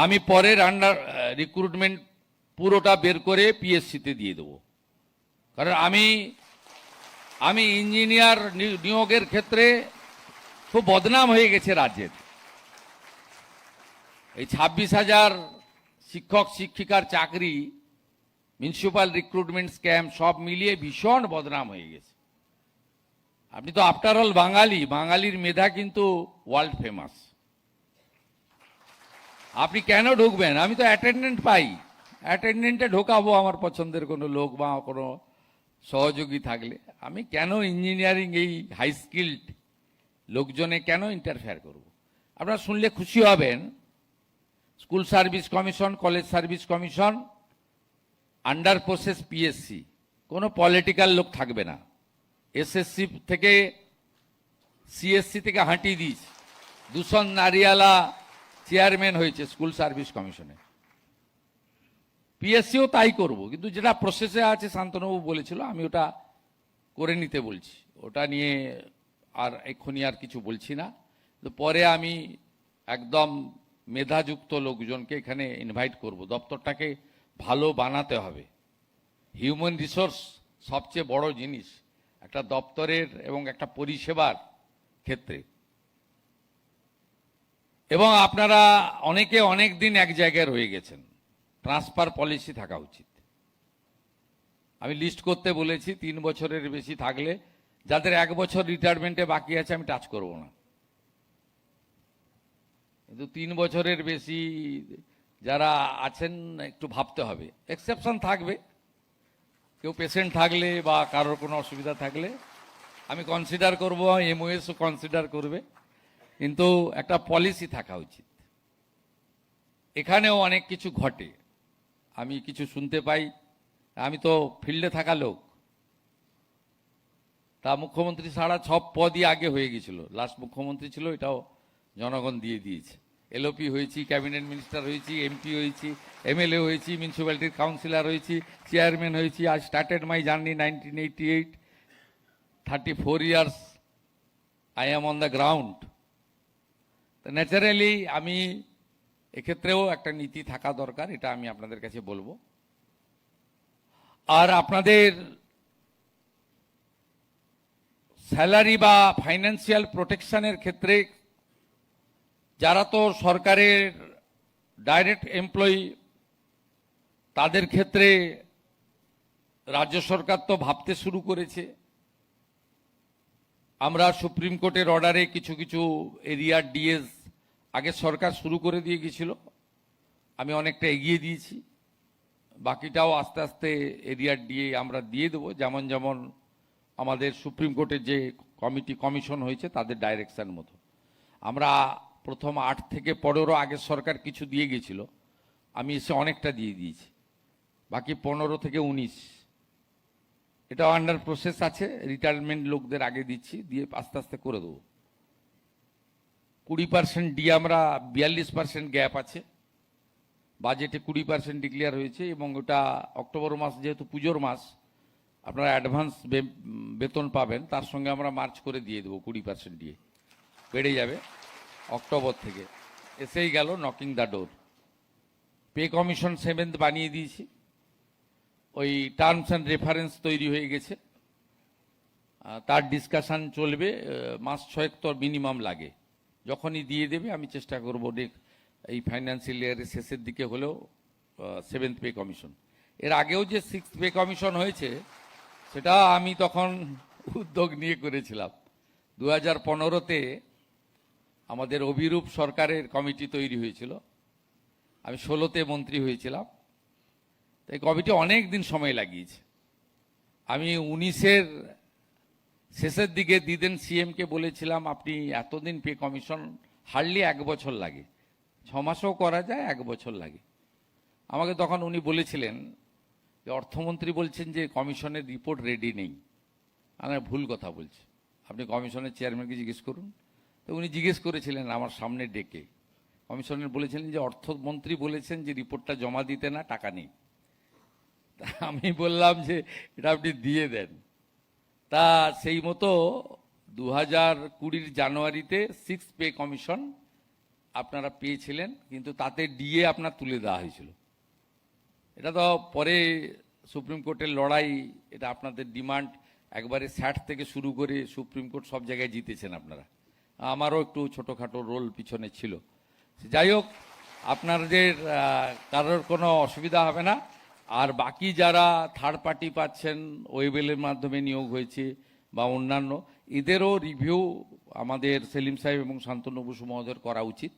আমি পরের under recruitment পুরোটা বের করে পিএসসিতে দিয়ে দেবো। কারণ আমি ইঞ্জিনিয়ার নিয়োগের ক্ষেত্রে খুব বদনাম হয়ে গেছে রাজ্যের। এই 26,000 শিক্ষক শিক্ষিকার চাকরি, মিউনিসিপ্যাল রিক্রুটমেন্ট স্ক্যাম সব মিলিয়ে ভীষণ বদনাম হয়ে গেছে। আপনি তো আফটার অল বাঙালি, বাঙালির মেধা কিন্তু ওয়ার্ল্ড ফেমাস। আপনি কেন ঢুকবেন? আমি তো অ্যাটেন্ডেন্ট পাই, অ্যাটেন্ডেন্টে ঢোকাবো আমার পছন্দের কোনো লোক বা কোনো সহযোগী থাকলে। আমি কেন ইঞ্জিনিয়ারিং এই হাই স্কিল্ড লোকজনে কেন ইন্টারফেয়ার করব? আপনারা শুনলে খুশি হবেন, school service commission, college service commission, under process PSC, কোনো পলিটিক্যাল লোক থাকবে না। এসএসসি থেকে সিএসসি থেকে হাঁটিয়ে দিয়েছে। দূষণ নারিয়ালা চেয়ারম্যান হয়েছে স্কুল সার্ভিস কমিশনে। পিএসসিও তাই করব, কিন্তু যেটা প্রসেসে আছে শান্তনুবাবু বলেছিল আমি ওটা করে নিতে বলছি। ওটা নিয়ে আর এক্ষুনি আর কিছু বলছি না। তো পরে আমি একদম মেধাযুক্ত লোকজনকে এখানে ইনভাইট করব। দপ্তরটাকে ভালো বানাতে হবে। হিউম্যান রিসোর্স সবচেয়ে বড় জিনিস একটা দপ্তরের এবং একটা পরিষেবার ক্ষেত্রে। এবং আপনারা অনেকে অনেক দিন এক জায়গায় রয়ে গেছেন, ট্রান্সফার পলিসি থাকা উচিত। আমি লিস্ট করতে বলেছি 3 বছরের বেশি থাকলে, যাদের 1 বছর রিটায়ারমেন্টে বাকি আছে আমি টাচ করব না। কিন্তু 3 বছরের বেশি যারা আছেন একটু ভাবতে হবে। এক্সেপশন থাকবে, কেউ পেশেন্ট থাকলে বা কারোর কোনো অসুবিধা থাকলে আমি কনসিডার করব, এমওএসও কনসিডার করবে, কিন্তু একটা পলিসি থাকা উচিত। এখানেও অনেক কিছু ঘটে, আমি কিছু শুনতে পাই। আমি তো ফিল্ডে থাকা লোক। তা মুখ্যমন্ত্রী ছাড়া সব পদই আগে হয়ে গেছিল। লাস্ট মুখ্যমন্ত্রী ছিল, এটাও জনগণ দিয়ে দিয়েছে। এলওপি হয়েছি, ক্যাবিনেট মিনিস্টার হয়েছি, এমপি হয়েছি, এমএলএ হয়েছি, মিউনিসিপ্যালিটির কাউন্সিলর হয়েছি, চেয়ারম্যান হয়েছি। I started my journey 1988, 34 years I am on the ground. Naturally আমি এক্ষেত্রেও একটা নীতি থাকা দরকার, এটা আমি আপনাদের কাছে বলবো। আর আপনাদের স্যালারি বা ফাইন্যান্সিয়াল প্রোটেকশনের ক্ষেত্রে যারা তো সরকারের ডাইরেক্ট এমপ্লয়ি, তাদের ক্ষেত্রে রাজ্য সরকার তো ভাবতে শুরু করেছে। আমরা সুপ্রিম কোর্টের অর্ডারে কিছু কিছু এরিয়ার ডিএস আগে সরকার শুরু করে দিয়ে গেছিল, আমি অনেকটা এগিয়ে দিয়েছি। বাকিটাও আস্তে আস্তে এরিয়ার ডিএ আমরা দিয়ে দেবো, যেমন যেমন আমাদের সুপ্রিম কোর্টের যে কমিশন হয়েছে তাদের ডাইরেকশন মতো। আমরা প্রথম 8 থেকে 15 আগের সরকার কিছু দিয়ে গেছিল, আমি এসে অনেকটা দিয়ে দিয়েছি। বাকি 15 থেকে 19 এটাও আন্ডার প্রসেস আছে। রিটায়ারমেন্ট লোকদের আগে দিচ্ছি, দিয়ে আস্তে আস্তে করে দেবো। 20% দিয়ে আমরা 42% গ্যাপ আছে বাজেটে, 20% ডিক্লেয়ার হয়েছে। এবং ওটা অক্টোবর মাস যেহেতু পুজোর মাস, আপনারা অ্যাডভান্স বেতন পাবেন, তার সঙ্গে আমরা মার্চ করে দিয়ে দেবো। 20% দিয়ে বেড়ে যাবে অক্টোবর থেকে। এসেই গেল knocking the door. Pay commission 7th বানিয়ে দিয়েছি, ওই টার্মস অ্যান্ড রেফারেন্স তৈরি হয়ে গেছে, তার ডিসকাশন চলবে। মাস 6 তো মিনিমাম লাগে। যখনই দিয়ে দেবে আমি চেষ্টা করব এই ফাইন্যান্সিয়াল ইয়ারের শেষের দিকে হলেও 7th পে কমিশন। এর আগেও যে 6th পে কমিশন হয়েছে সেটা আমি তখন উদ্যোগ নিয়ে করেছিলাম। 2015-তে আমাদের অভিরূপ সরকারের কমিটি তৈরি হয়েছিল, আমি 16-তে মন্ত্রী হয়েছিলাম। এই কমিটি অনেক দিন সময় লাগিয়েছে। আমি 19-এর শেষের দিকে দিদেন সিএমকে বলেছিলাম, আপনি এতদিন পে কমিশন, হার্ডলি 1 বছর লাগে, 6 মাসও করা যায়, 1 বছর লাগে। আমাকে তখন উনি বলেছিলেন যে অর্থমন্ত্রী বলছেন যে কমিশনের রিপোর্ট রেডি নেই। আমি ভুল কথা বলছি, আপনি কমিশনের চেয়ারম্যানকে জিজ্ঞেস করুন। তো উনি জিজ্ঞেস করেছিলেন আমার সামনে ডেকে, কমিশনের বলেছিলেন যে অর্থমন্ত্রী বলেছেন যে রিপোর্টটা জমা দিতে না, টাকা নেই। আমি বললাম যে এটা আপনি দিয়ে দেন। তা সেই মতো 2020 জানুয়ারিতে 6th পে কমিশন আপনারা পেয়েছিলেন, কিন্তু তাতে ডিএ আপনার তুলে দেওয়া হয়েছিল। এটা তো পরে সুপ্রিম কোর্টের লড়াই, এটা আপনাদের ডিমান্ড, একবারে স্যাট থেকে শুরু করে সুপ্রিম কোর্ট সব জায়গায় জিতেছেন আপনারা। আমারও একটু ছোটোখাটো রোল পিছনে ছিল। যাই হোক, আপনাদের কারোর কোনো অসুবিধা হবে না। আর বাকি যারা থার্ড পার্টি পাচ্ছেন, ওয়েবেলের মাধ্যমে নিয়োগ হয়েছে বা অন্যান্য, এদেরও রিভিউ আমাদের সেলিম সাহেব এবং শান্তনু বসু মহোদয়ের করা উচিত।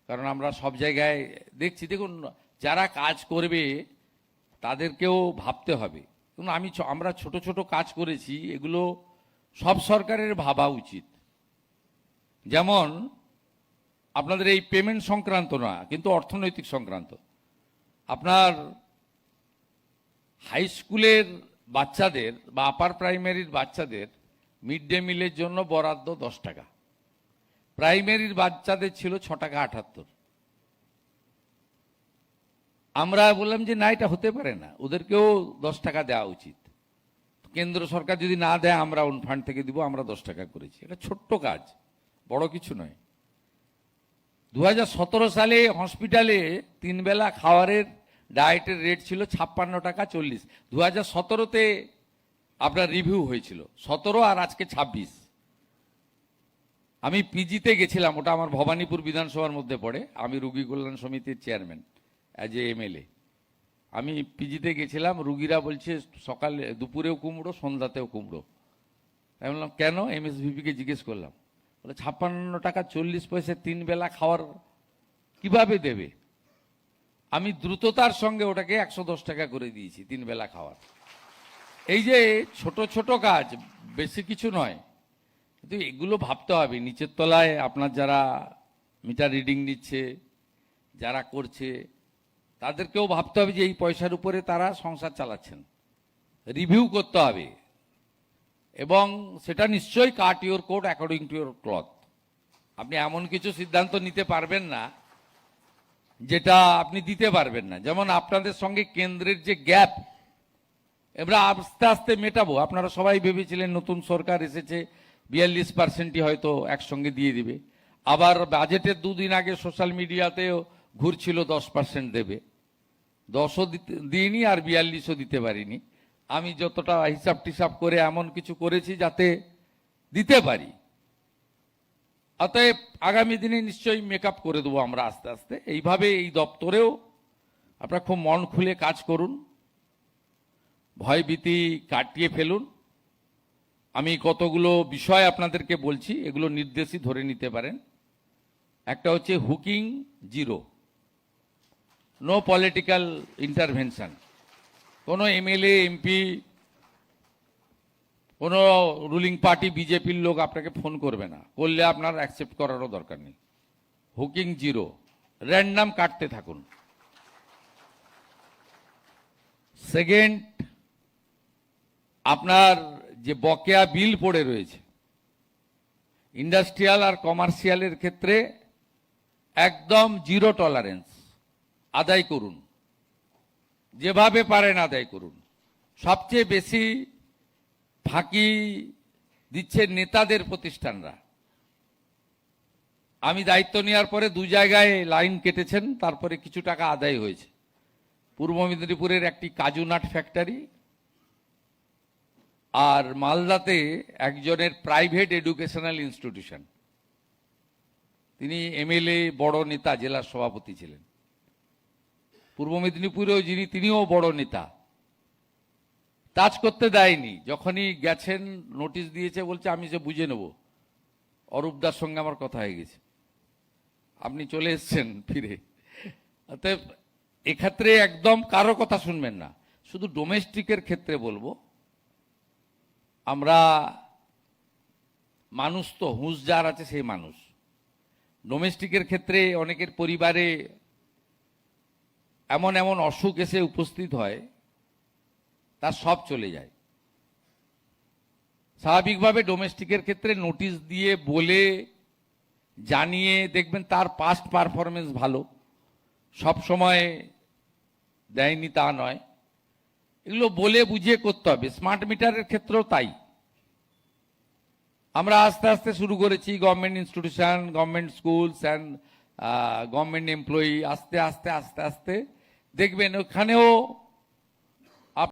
কারণ আমরা সব জায়গায় দেখছি, দেখুন যারা কাজ করবে তাদেরকেও ভাবতে হবে। কিন্তু আমরা ছোট ছোট কাজ করেছি, এগুলো সব সরকারের ভাবা উচিত। যেমন আপনাদের এই পেমেন্ট সংক্রান্ত না, কিন্তু অর্থনৈতিক সংক্রান্ত। আপনার হাই স্কুলের বাচ্চাদের বা আপার প্রাইমারির বাচ্চাদের মিড ডে মিলের জন্য বরাদ্দ 10 টাকা, প্রাইমারির বাচ্চাদের ছিল 6 টাকা 78। আমরা বললাম যে না, এটা হতে পারে না, ওদেরকেও 10 টাকা দেওয়া উচিত। কেন্দ্র সরকার যদি না দেয়, আমরা ওন ফান্ড থেকে দিব, আমরা 10 টাকা করেছি। এটা ছোট্ট কাজ, বড় কিছু নয়। 2017 সালে হসপিটালে 3 বেলা খাওয়ারের ডায়েটের রেট ছিল 56 টাকা 40। 2017-তে আপনার রিভিউ হয়েছিল 17 আর আজকে 26। আমি পিজিতে গেছিলাম, ওটা আমার ভবানীপুর বিধানসভার মধ্যে পড়ে, আমি রুগী কল্যাণ সমিতির চেয়ারম্যান অ্যাজ এ এমএলএ। আমি পিজিতে গেছিলাম, রুগীরা বলছে সকালে দুপুরেও কুমড়ো, সন্ধ্যাতেও কুমড়ো। আমি বললাম কেন, এমএসভিপিকে জিজ্ঞেস করলাম, বলে 56 টাকা 40 পয়সা 3 বেলা খাওয়ার কিভাবে দেবে। আমি দ্রুততার সঙ্গে ওটাকে 110 টাকা করে দিয়েছি 3 বেলা খাওয়ার। এই যে ছোট ছোট কাজ, বেশি কিছু নয়, কিন্তু এগুলো ভাবতে হবে। নিচের তলায় আপনার যারা মিটার রিডিং নিচ্ছে, যারা করছে, তাদেরকেও ভাবতে হবে যে এই পয়সার উপরে তারা সংসার চালাচ্ছেন। রিভিউ করতে হবে, এবং সেটা নিশ্চয়ই cut your coat according to your cloth. আপনি এমন কিছু সিদ্ধান্ত নিতে পারবেন না যেটা আপনি দিতে পারবেন না। যেমন আপনাদের সঙ্গে কেন্দ্রের যে গ্যাপ, এবার আস্তে আস্তে মেটাবো। আপনারা সবাই ভেবেছিলেন নতুন সরকার এসেছে 42%ই হয়তো একসঙ্গে দিয়ে দিবে। আবার বাজেটের 2 দিন আগে সোশ্যাল মিডিয়াতেও ঘুরছিল 10% দেবে। 10ও দিইনি, আর 42ও দিতে পারিনি। আমি যতটা হিসাব টিসাব করে এমন কিছু করেছি যাতে দিতে পারি। অতএব আগামী দিনে নিশ্চয়ই মেকআপ করে দেবো আমরা আস্তে আস্তে। এইভাবে এই দপ্তরেও আপনারা খুব মন খুলে কাজ করুন, ভয়ভীতি কাটিয়ে ফেলুন। আমি কতগুলো বিষয় আপনাদেরকে বলছি, এগুলো নির্দেশই ধরে নিতে পারেন। একটা হচ্ছে hooking zero, no political intervention. কোনো এমএলএ এমপি, কোনো রুলিং পার্টি বিজেপির লোক আপনাকে ফোন করবে না, করলে আপনার অ্যাকসেপ্ট করারও দরকার নেই। হুকিং জিরো, র্যান্ডাম কাটতে থাকুন। সেকেন্ড, আপনার যে বকেয়া বিল পড়ে রয়েছে ইন্ডাস্ট্রিয়াল আর কমার্শিয়ালের ক্ষেত্রে একদম জিরো টলারেন্স, আদায় করুন, যেভাবে পারেন আদায় করুন। সবচেয়ে বেশি ফাঁকি দিচ্ছে নেতাদের প্রতিষ্ঠানরা। আমি দায়িত্ব নেওয়ার পরে 2 জায়গায় লাইন কেটেছেন, তারপরে কিছু টাকা আদায় হয়েছে। পূর্ব মেদিনীপুরের একটি কাজু নাট ফ্যাক্টরি, আর মালদাতে একজনের প্রাইভেট এডুকেশনাল ইনস্টিটিউশন। তিনি এমএলএ, বড় নেতা, জেলার সভাপতি ছিলেন। পূর্ব মেদিনীপুরেও তিনিও বড় নেতা। টাচ করতে দেয়নি, যখনই গেছেন নোটিশ দিয়েছে, বলছে আমি সে বুঝে নেব। অরূপদার সঙ্গে আমার কথা হয়ে গেছে, আপনি চলে এসছেন ফিরে। অতএব এক্ষেত্রে একদম কারো কথা শুনবেন না। শুধু ডোমেস্টিকের ক্ষেত্রে বলবো, আমরা মানুষ তো, হুঁশ যার আছে সেই মানুষ। ডোমেস্টিকের ক্ষেত্রে অনেকের পরিবারে এমন এমন অসুখ এসে উপস্থিত হয়, তার সব চলে যায়। স্বাভাবিকভাবে ডোমেস্টিকের ক্ষেত্রে নোটিশ দিয়ে, বলে, জানিয়ে, দেখবেন তার পাস্ট পারফরমেন্স ভালো, সব সময় দেয়নি তা নয়। এগুলো বলে বুঝিয়ে করতে হবে। স্মার্ট মিটারের ক্ষেত্রেও তাই। আমরা আস্তে আস্তে শুরু করেছি government institution, government schools and government employee আস্তে আস্তে আস্তে আস্তে দেখবেন ওখানেও